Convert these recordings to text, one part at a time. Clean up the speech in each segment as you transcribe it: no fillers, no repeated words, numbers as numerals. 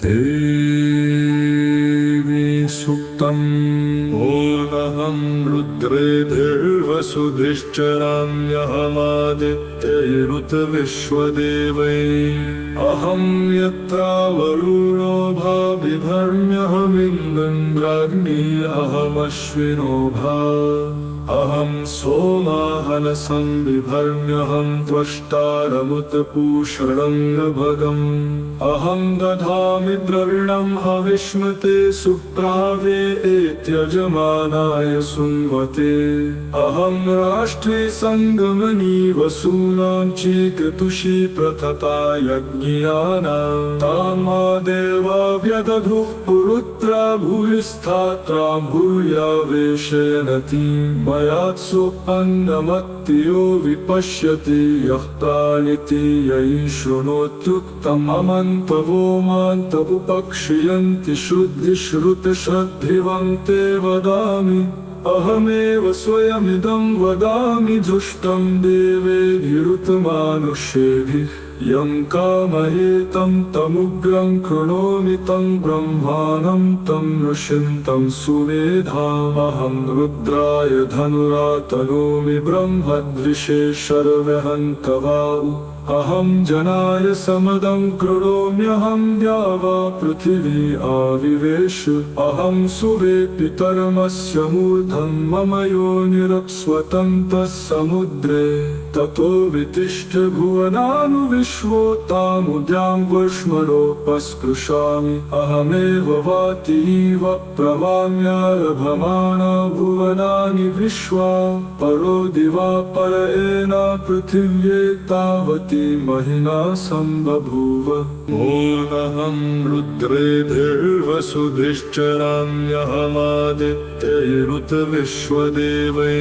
देवी सुक्तम् ओमहं रुद्रेभिर्वसुधिश्चराम्यहमादित्यैरुतविश्वदेवै अहं यत्रा वरुणो भाविभर्म्यहमिन्द्राग्नी अहमश्विनो भा अहं सोमाहनसं बिभर्म्यहं त्वष्टारमुतपूषणङ्गभगम् अहं दधामि द्रविणं हविष्मते सुप्रावे एत्यजमानाय सुन्वते अहं राष्ट्रे सङ्गमनी वसूनां चेकतुषी प्रथता यज्ञियानां तामा देवा व्यदधुः पुरुत्रा भूयिस्थात्रां भूयावेशयनति मयात्सोऽन्नमत्तियो विपश्यति यः तानिति यै शृणोत्युक्तम् अमन्तवो मान्तवुपक्षयन्ति श्रुतिश्रुतश्रद्धिवं ते वदामि अहमेव स्वयमिदं वदामि जुष्टं देवेभिरुतमानुष्येभिः यं कामयेतं तमुग्रं कृणोमि तं ब्रह्माणं तं ऋषिं तं सुमेधामहं रुद्राय धनुरातनोमि ब्रह्मद्विषे शर्वहन्तवाउ अहं जनाय समदं कृणोम्यहं द्यावा पृथिवी आविवेश अहं सुवे पितरमस्य मूर्धं मम योनिरक्स्वतन्तः समुद्रे ततो वितिष्ठ भुवनानुविश्वोतामुद्यां वर्ष्मणोपस्पृशामि अहमेव वातीव प्रवाम्यारभमाना भुवनानि विश्वा परो दिवा परयेन पृथिव्ये तावती महिना सम्बभूव ओमहं रुद्रेभिर्वसुधिश्चराम्यहमादित्यैरुतविश्वदेवै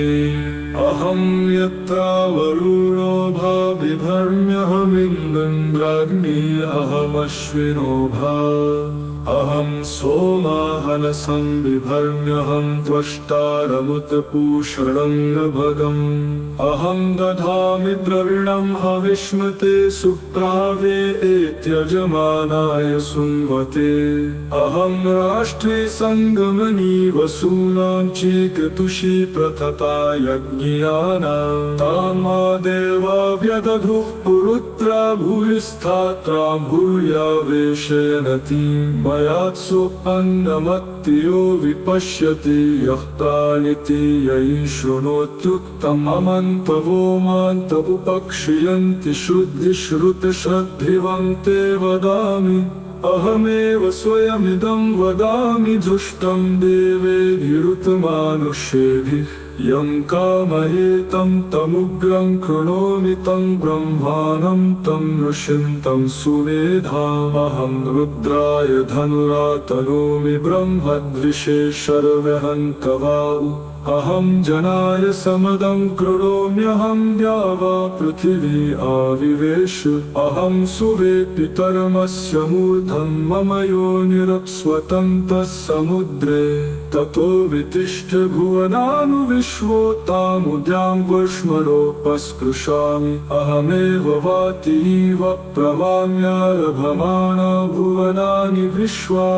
अहं यत्रा वरुणो भाविभर्म्यहमिन्द्राग्नी अहमश्विनो भा अहं सोमाहनसं बिभर्म्यहं त्वष्टारमुतपूषणङ्गभगम् अहं दधामि द्रविणं हविष्मते सुप्रावे एत्यजमानाय सुन्वते अहं राष्ट्रे सङ्गमनी वसूनां चेकतुषी प्रथता यज्ञियानां तामा देवा व्यदधुः पुरुत्रा भूयिस्थात्रां भूयावेशयनति मयात्सोऽन्नमत्तियो विपश्यति यः तानिति यै शृणोत्युक्तम् अमन्तवो मान्तवुपक्षयन्ति श्रुतिश्रुतश्रद्धिवं ते वदामि अहमेव स्वयमिदं वदामि जुष्टं देवेभिरुतमानुष्येभिः यं कामयेतं तमुग्रं कृणोमि तं ब्रह्माणं तं ऋषिं तं सुमेधामहं रुद्राय धनुरातनोमि ब्रह्मद्विषे शर्वहन्तवाउ अहं जनाय समदं कृणोम्यहं द्यावा पृथिवी आविवेश अहं सुवे पितरमस्य मूर्धं मम योनिरक्स्वतन्तः समुद्रे ततो वितिष्ठ भुवनानुविश्वोतामुद्यां वर्ष्मणोपस्पृशामि अहमेव वातीव प्रवाम्यारभमाना भुवनानि विश्वा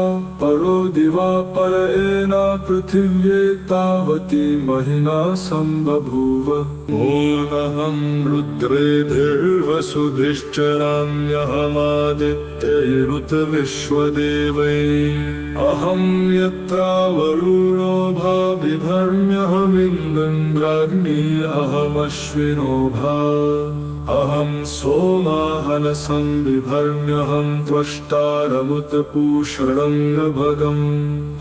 परो दिवा परयेन पृथिव्ये तावती महिना सम्बभूव ओमहं रुद्रेभिर्वसुधिश्चराम्यहमादित्यैरुतविश्वदेवै अहं यत्रा वरुणो भाविभर्म्यहमिन्द्राग्नी अहमश्विनो भा अहं सोमाहनसं बिभर्म्यहं त्वष्टारमुतपूषणङ्गभगम्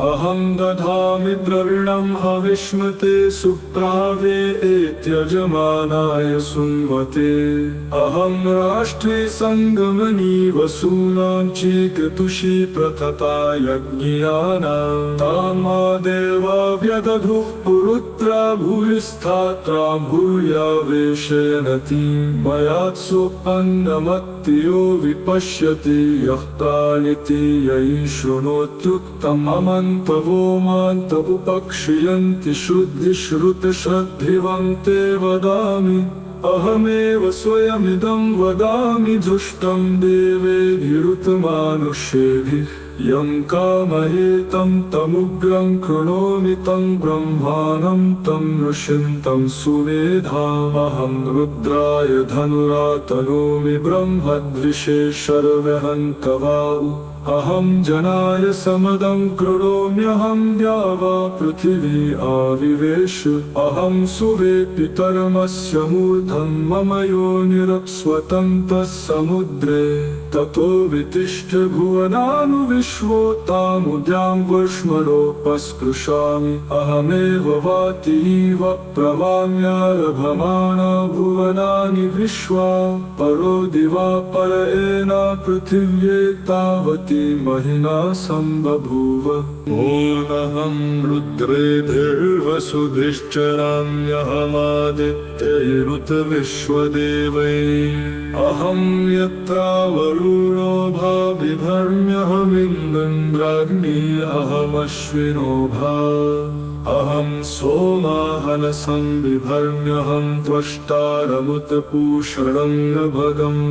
अहं दधामि द्रविणं हविष्मते सुप्रावे एत्यजमानाय सुन्वते अहं राष्ट्रे सङ्गमनी वसूनां चेकतुषी प्रथता यज्ञियानां तामा देवा व्यदधुः पुरुत्रा भूयिस्थात्रां भूयावेशयनति मयात्सोऽन्नमत्तियो विपश्यति यः तानिति यै शृणोत्युक्तम् अमन्तवो मान्तवुपक्षयन्ति श्रुतिश्रुतश्रद्धिवं ते वदामि अहमेव स्वयमिदं वदामि जुष्टं देवेभिरुतमानुष्येभिः यं कामये तं तमुग्रं कृणोमि तं ब्रह्माणं तं ऋषिं तं सुमेधामहं रुद्राय धनुरातनोमि ब्रह्मद्विषे शर्वहन्तवाउ अहं जनाय समदं कृणोम्यहं द्यावा पृथिवी आविवेश अहं सुवे पितरमस्य मूर्धं मम योनिरप्स्वतन्तः समुद्रे ततो वितिष्ठ भुवनानुविश्वोतामुद्यां वर्ष्मणोपस्पृशामि अहमेव वातीव प्रवाम्यारभमाना भुवनानि विश्वा परो दिवा परएन पृथिव्ये तावती महिना सम्बभूव ओमहं रुद्रेभिर्वसुभिश्चराम्यहमादित्यैरुत विश्वदेवैः अहं यत्रा वरुणो भाविभर्म्यहमिन्द्राग्नी अहमश्विनो भा अहं सोमाहनसं बिभर्म्यहं त्वष्टारमुतपूषणं भगम्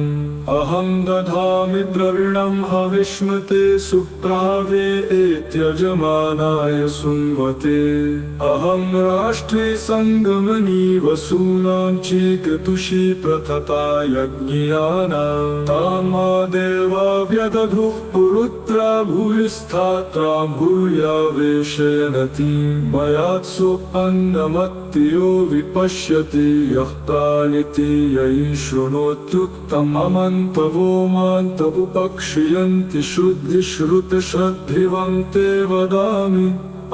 अहं दधामि द्रविणं हविष्मते सुप्रावे एत्यजमानाय सुन्वते अहं राष्ट्रे सङ्गमनी वसूनां चीकतुषी प्रथता यज्ञियानां तामा देवा व्यदधुः पुरुत्रा भूयिस्थात्रां भूयावेशयनतीं मयात्सु अन्नमत्तियो विपश्यति यः तानिति यै शृणोत्युक्तम् अमन्तवो मान्तवुपक्षियन्ति शुद्धिश्रुतश्रद्धिवन्ते वदामि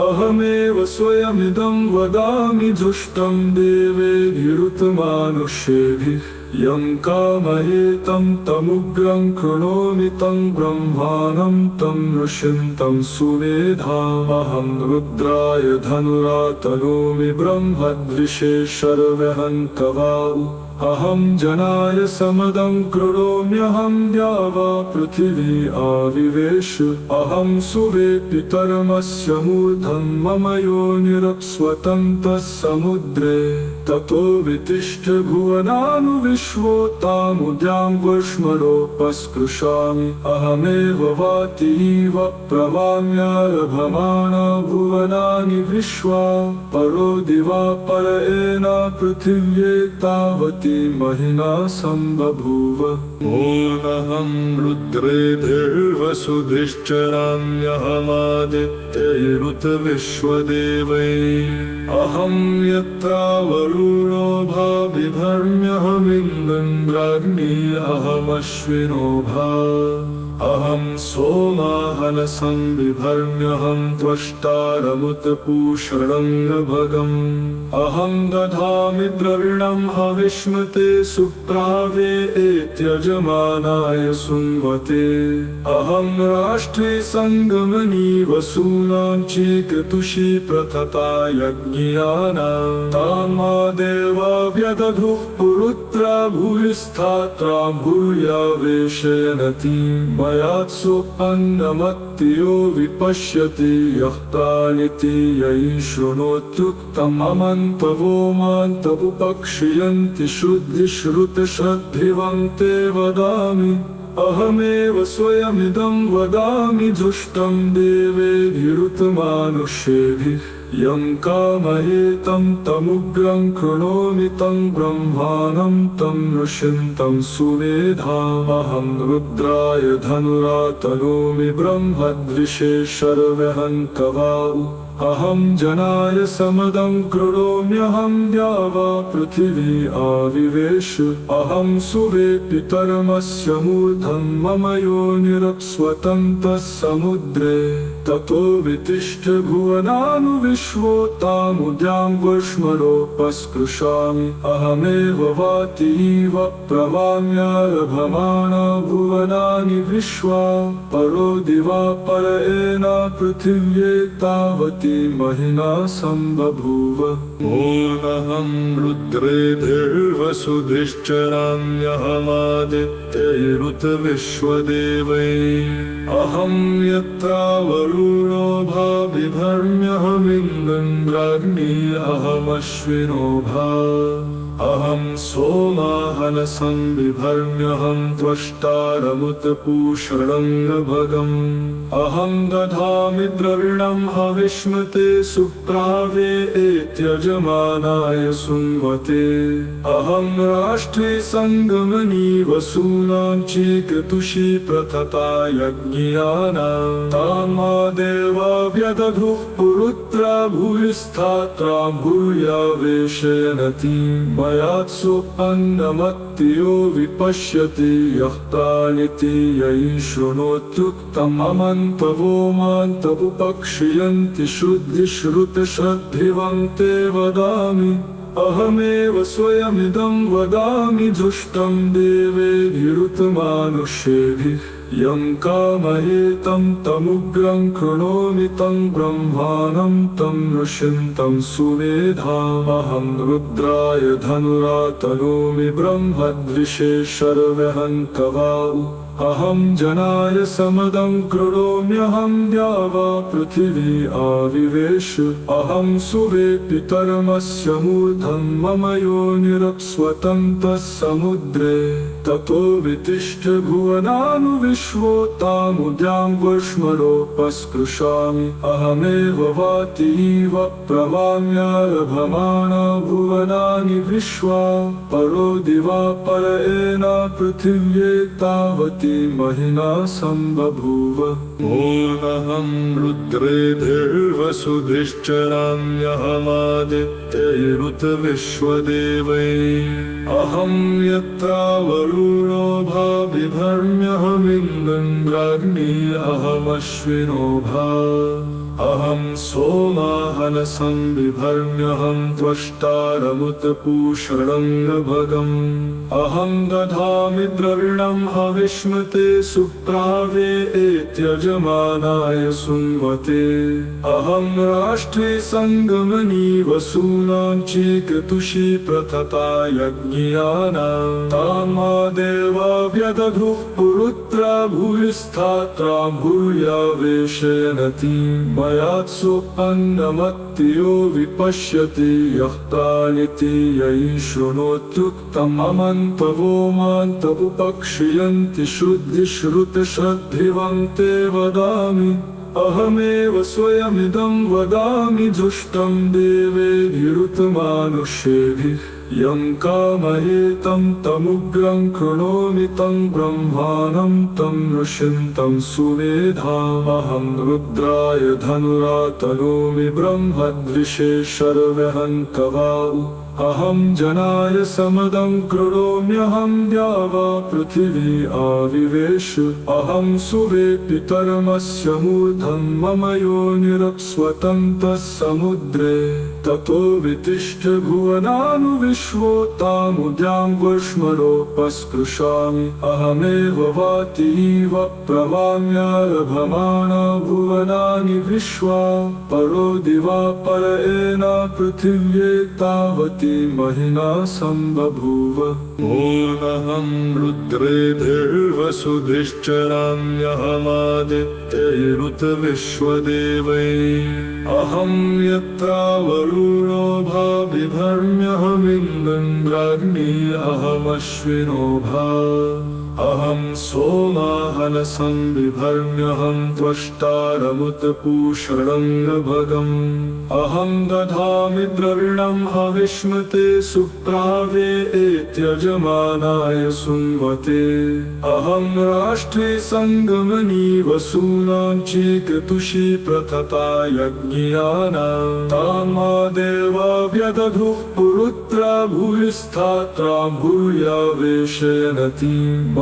अहमेव स्वयमिदं वदामि जुष्टं देवेभिरुतमानुष्येभिः यं कामये तं तमुग्रं कृणोमि तं ब्रह्माणं तं ऋषिं तं सुमेधामहं रुद्राय धनुरातनोमि ब्रह्मद्विषे शर्वहन्तवाउ अहं जनाय समदं कृणोम्यहं द्यावा पृथिवी आविवेश अहं सुवे पितरमस्य मूर्धं मम योनिरप्स्वतन्तः समुद्रे ततो वितिष्ठ भुवनानुविश्वोतामुद्यां वर्ष्मणोपस्पृशामि अहमेव वातीव प्रवाम्यारभमाना भुवनानि विश्वा परो दिवा परएन पृथिव्ये तावती महिना सम्बभूव ओमहं रुद्रेभिर्वसुभिश्चराम्यहमादित्यैरुत विश्वदेवैः अहं यत्रा वरुणो भाविभर्म्यहमिन्द्राग्नी अहमश्विनो भा अहं सोमाहनसं बिभर्म्यहं त्वष्टारमुतपूषणं भगम् अहं दधामि द्रविणं हविष्मते सुप्रावे एत्यजमानाय सुन्वते अहं राष्ट्रे सङ्गमनी वसूनां चीकतुषी प्रथता यज्ञियानां तामा देवा व्यदधुः पुरुत्रा भूयिस्थात्रां भूयावेशयनतीं मयात्सु अन्नमत्तियो विपश्यति यः तानिति यै शृणोत्युक्तम् अमन्तवो मान्तवुपक्षियन्ति शुद्धिश्रुतश्रद्धिवन्ते वदामि अहमेव स्वयमिदं वदामि जुष्टं देवेभिरुतमानुष्येभिः यं कामये तं तमुग्रं कृणोमि तं ब्रह्माणं तं ऋषिं तं सुमेधामहं रुद्राय धनुरातनोमि ब्रह्मद्विषे शर्वहन्तवाउ अहं जनाय समदं कृणोम्यहं द्यावा पृथिवी आविवेश अहं सुवे पितरमस्य मूर्धं मम योनिरप्स्वतन्तः समुद्रे ततो वितिष्ठ भुवनानुविश्वोतामुद्यां वर्ष्मणोपस्पृशामि अहमेव वातीव प्रवाम्यारभमाना भुवनानि विश्वा परो दिवा परएन पृथिव्ये तावती महिना सम्बभूव ओमहं रुद्रेभिर्वसुभिश्चराम्यहमादित्यैरुत विश्वदेवैः अहं यत्रा वरुणो भाविभर्म्यहमिन्द्राग्नी अहमश्विनो भा अहं सोमाहनसं बिभर्म्यहं त्वष्टारमुतपूषणं भगम् अहं दधामि द्रविणं हविष्मते सुप्रावे एत्यजमानाय सुन्वते अहं राष्ट्रे सङ्गमनी वसूनां चीकृतुषी प्रथता यज्ञियानां तामा देवा व्यदधुः पुरुत्रा भूयिस्थात्रां भूयावेशयनति मयात्सु अन्नमत्तियो विपश्यति यः प्राणिति यै शृणोत्युक्तम् अमन्तवो मान्त उपक्षियन्ति शुद्धिश्रुतश्रद्धिवं ते वदामि अहमेव स्वयमिदं वदामि जुष्टं देवेभिरुतमानुष्येभिः यं कामयेतं तमुग्रं कृणोमि तं ब्रह्माणं तं ऋषिं तं सुमेधामहं रुद्राय धनुरातनोमि ब्रह्मद्विषे शर्वहन्तवाउ अहं जनाय समदं कृणोम्यहं द्यावा पृथिवी आविवेश अहं सुवे पितरमस्य मूर्धं मम योनिरप्स्वतन्तः समुद्रे ततो वितिष्ठ भुवनानुविश्वोतामुद्यां वर्ष्मणोपस्पृशामि अहमेव वातीव प्रवाम्यारभमाना भुवनानि विश्वा परो दिवा पर एना पृथिव्ये तावती महिना सम्बभूव ओमहं रुद्रेभिर्वसुभिश्चराम्यहमादित्यैरुत विश्वदेवैः अहं यत्रावरुणो भा बिभर्म्यहमिन्द्राग्नी अहमश्विनो भा अहं सोमाहनसं बिभर्म्यहं त्वष्टारमुतपूषणं भगम् अहं दधामि द्रविणं हविष्मते सुप्रावे एत्यजमानाय सुन्वते अहं राष्ट्रे सङ्गमनी वसूनां चीकृतुषी प्रथता यज्ञियानां तामा देवा व्यदधुः पुरुत्रा भूयिस्थात्रां भूयावेशयनति मयात्सु अन्नमत्तियो विपश्यति यः प्राणिति यै शृणोत्युक्तम् अमन्तवो मान्त उपक्षियन्ति शुद्धिश्रुतश्रद्धिवं ते वदामि अहमेव स्वयमिदं वदामि जुष्टं देवेभिरुतमानुष्येभिः यं कामयेतं तमुग्रं कृणोमि तं ब्रह्माणं तं ऋषिं तं सुमेधामहं रुद्राय धनुरातनोमि ब्रह्मद्विषे शर्वहन्तवाउ अहं जनाय समदं कृणोम्यहं द्यावा पृथिवी आविवेश अहं सुवे पितरमस्य मूर्धं मम योनिरप्स्वतन्तः समुद्रे ततो वितिष्ठ भुवनानुविश्वोतामुद्यां वर्ष्मणोपस्पृशामि अहमेव वातीव प्रवाम्यारभमाना भुवनानि विश्वा परो दिवा पर एना पृथिव्ये तावती महिना सम्बभूव ओमहं रुद्रेभिर्वसुभिश्चराम्यहमादित्यैरुत विश्वदेवैः अहं यत्रावरुणो भा बिभर्म्यहमिन्द्राग्नी अहमश्विनो भा अहं सोमाहनसं बिभर्म्यहं त्वष्टारमुतपूषणं भगम् अहं दधामि द्रविणं हविष्मते सुप्रावे एत्यजमानाय सुन्वते अहं राष्ट्रे सङ्गमनी वसूनां चीकृतुषी प्रथता यज्ञियानां तामा देवा व्यदधुः पुरुत्रा भूयिस्थात्रां भूयावेशयनति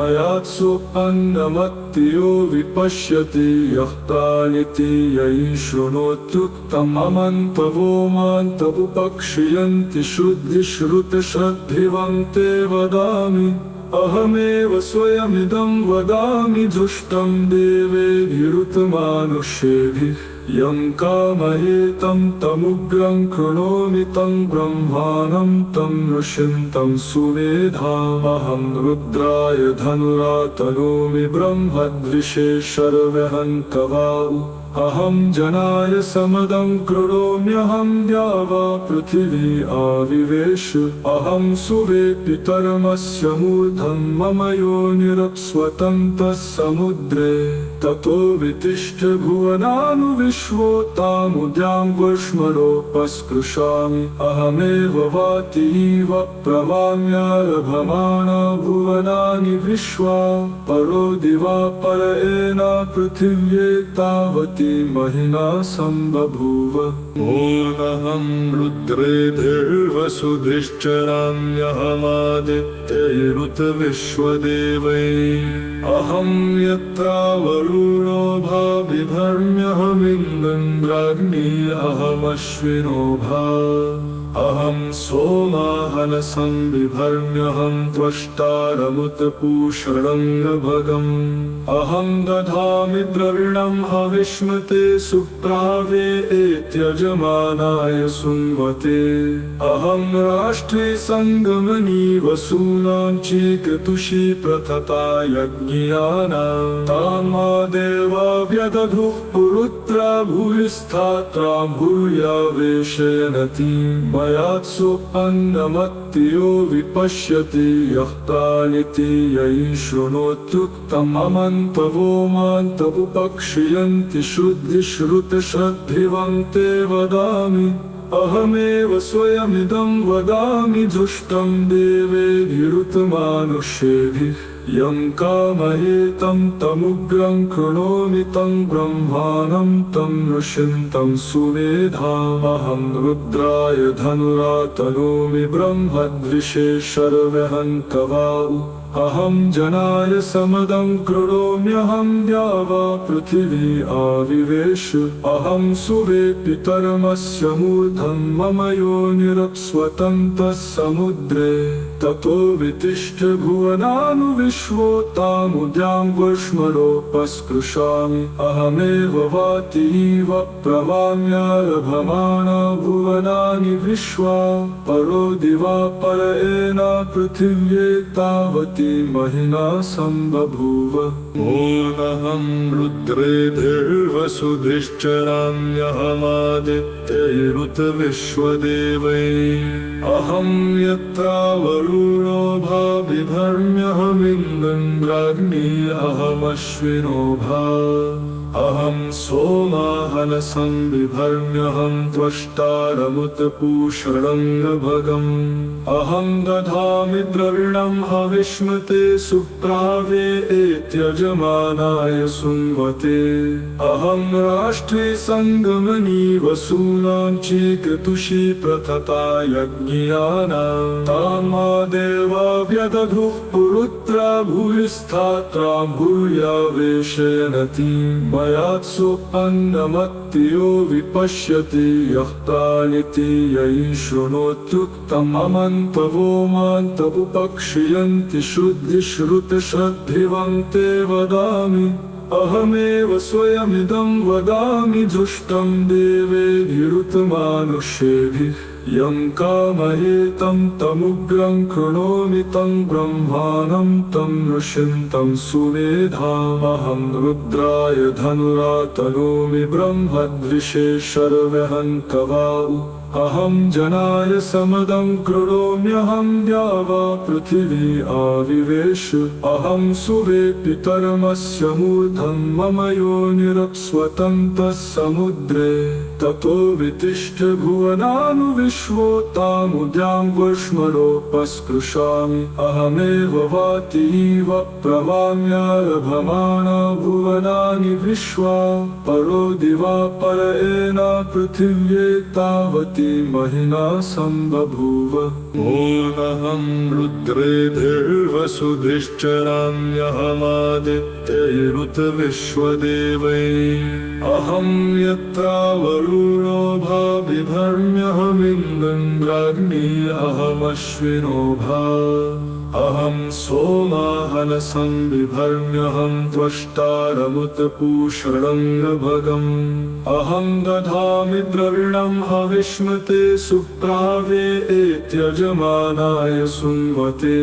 मयात्सु अन्नमत्तियो विपश्यति यः प्राणिति यै शृणोत्युक्तम् अमन्तवो मान्त उपक्षियन्ति शुद्धिश्रुतश्रद्धिवं ते वदामि अहमेव स्वयमिदं वदामि जुष्टं देवेभिरुतमानुष्येभिः यं कामयेतं तमुग्रं कृणोमि तं ब्रह्माणं तं ऋषिं तं सुमेधामहं रुद्राय धनुरातनोमि ब्रह्मद्विषे शर्वहन्तवाउ अहं जनाय समदं करोम्यहं द्यावा पृथिवी आविवेश अहं सुरे पितरमस्य मूर्धं मम योनिरप्स्वतन्तः समुद्रे ततो वितिष्ठ भुवनानुविश्वोतामुद्यां वर्ष्मणोपस्पृशामि अहमेव वातीव प्रवाम्यारभमाना भुवनानि विश्वा परो दिवा परएन पृथिव्ये तावती महिना सम्बभूव ओमहं रुद्रेर्देवसुधिश्चराम्यहमादित्यैरुतविश्वदेवैः अहं यत्रा वरुणो भा बिभर्म्यहमिन्द्राग्नी अहमश्विनो भा अहं सोमाहनसं बिभर्म्यहं त्वष्टारमुतपूषणङ्गभगम् अहं दधामि द्रविणं हविष्मते सुप्रावे एत्यजमानाय सुन्वते अहं राष्ट्रे सङ्गमनी वसूनां चीकतुषी प्रथता यज्ञियानां तामा देवा व्यदधुः पुरुत्रा भूयिस्थात्रां भूयावेशयनति मयात्सु अन्नमत्तियो विपश्यति यः प्राणिति यै शृणोत्युक्तम् अमन्तवो मान्तवुपक्षयन्ति शुद्धिश्रुतश्रद्धिवन्ते वदामि अहमेव स्वयमिदं वदामि जुष्टं देवेभिरुतमानुष्येभिः यं कामयेतं तमुग्रं कृणोमि तं ब्रह्माणं तं ऋषिं तं सुमेधामहं रुद्राय धनुरातनोमि ब्रह्मद्विषे शर्वहन्तवाउ अहं जनाय समदं कृणोम्यहं द्यावा पृथिवी आविवेश अहं सुरे पितरमस्य मूर्धं मम योनिरप्स्वतन्तः समुद्रे ततो वितिष्ठ भुवनानुविश्वोतामुद्यां वर्ष्मणोपस्पृशामि अहमेव वातीव प्रवाम्यारभमाना भुवनानि विश्वा परो दिवा परएन पृथिव्ये तावती महिना सम्बभूव ओमहं रुद्रेर्देवसुधिश्चराम्यहमादित्यैरुतविश्वदेवैः अहं यत्रा वरुणो भा बिभर्म्यहमिन्द्राग्नी अहमश्विनो भा अहं सोमाहनसं बिभर्म्यहं त्वष्टारमुतपूषणङ्गभगम् अहं दधामि द्रविणं हविष्मते सुप्रावे एत्यजमानाय सुन्वते अहं राष्ट्रे सङ्गमनी वसूनां चीकतुषी प्रथता यज्ञियानां तामा देवा व्यदधुः पुरुत्रा भूयिस्थात्रां भूयावेशयनति मयात्सु अन्नमत्तियो विपश्यति यः प्राणिति यै शृणोत्युक्तम् अमन्तवो मान्तवुपक्षयन्ति शुद्धिश्रुतश्रद्धिवन्ते वदामि अहमेव स्वयमिदं वदामि जुष्टं देवेभिरुतमानुष्येभिः यं कामयेतं तमुग्रं कृणोमि तं ब्रह्माणं तं ऋषिं तं सुमेधामहं रुद्राय धनुरातनोमि ब्रह्मद्विषे शर्वहन्तवाउ अहं जनाय समदं कृणोम्यहं द्यावा पृथिवी आविवेश अहं सुरे पितरमस्य मूर्धं मम योनिरप्स्वतन्तः समुद्रे ततो वितिष्ठ भुवनानुविश्वोतामुद्यां वर्ष्मणोपस्पृशामि अहमेव वातीव प्रवाम्यारभमाना भुवनानि विश्वा परो दिवा परएन पृथिव्ये तावती महिना सम्बभूव ओमहं रुद्रेर्देवसुधिश्चराम्यहमादित्यैरुतविश्वदेवैः अहं यत्रा वरुणो भा बिभर्म्यहमिन्द्राग्नी अहमश्विनो भा अहं सोमाहनसं बिभर्म्यहं त्वष्टारमुतपूषणं भगम् अहं दधामि द्रविणं हविष्मते सुप्रावे एत्यजमानाय सुन्वते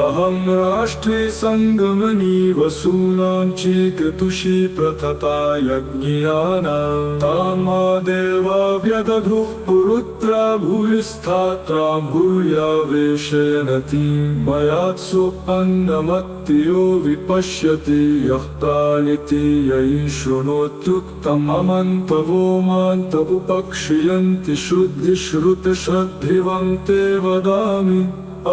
अहं राष्ट्रे सङ्गमनी वसूनां चीकतुषी प्रथता यज्ञियानां तामा देवा व्यदधुः पुरुत्रा भूयिस्थात्रा भूयावेशयनति मयात्सु अन्नमत्तियो विपश्यति यः तानिति ययि शृणोत्युक्तम् अमन्तवो मान्तमुपक्षियन्ति शुद्धिश्रुतश्रद्धिवन्ते वदामि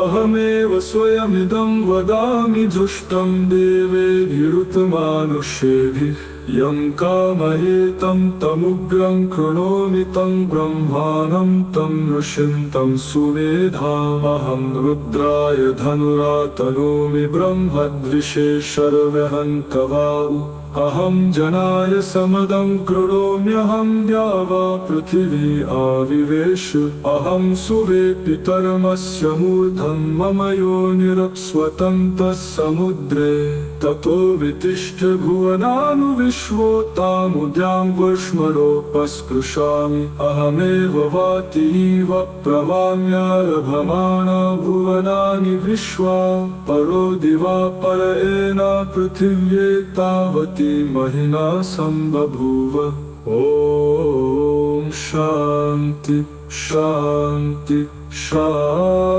अहमेव स्वयमिदं वदामि जुष्टं देवेभिरुतमानुषेभिः यं कामयेतं तमुग्रं कृणोमि तं ब्रह्माणं तं ऋषिं तं सुमेधामहं रुद्राय धनुरातनोमि ब्रह्मद्विषे शर्वहन्तवाउ अहं जनाय समदं कृणोम्यहं द्यावा पृथिवी आविवेश अहं सुरे पितरमस्य मूर्धं मम योनिरप्स्वतन्तः समुद्रे ततो वितिष्ठ भुवनानुविश्वोतामुद्यां वर्ष्मणोपस्पृशामि अहमेव वातीव प्रवाम्यारभमाणा भुवनानि विश्वा परो दिवा पर एना पृथिव्ये तावती महिना सम्बभूव ॐ शान्ति शान्ति शान्ति।